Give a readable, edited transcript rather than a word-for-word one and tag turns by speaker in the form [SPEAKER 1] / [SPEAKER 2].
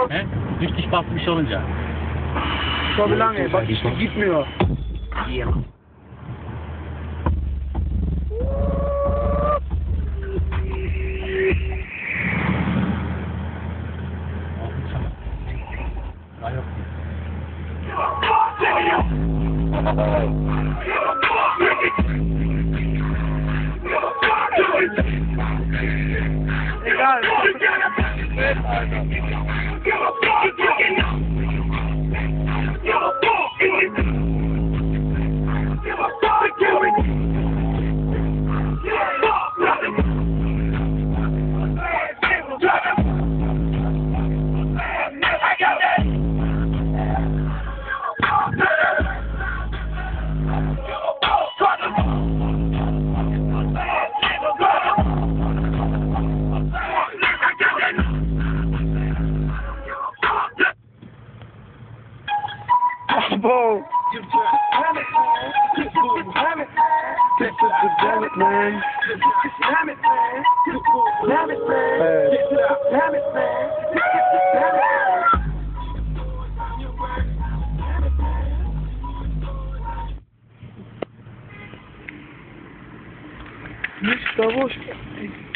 [SPEAKER 1] He? Üç diş basmış olunca.
[SPEAKER 2] Tabii lan bak işte gitmiyor.
[SPEAKER 1] Yok.
[SPEAKER 2] Egal. Bo. This is the damn it, man. Damn it, man. Damn it, man. Damn it, man. Nicht da, wo ich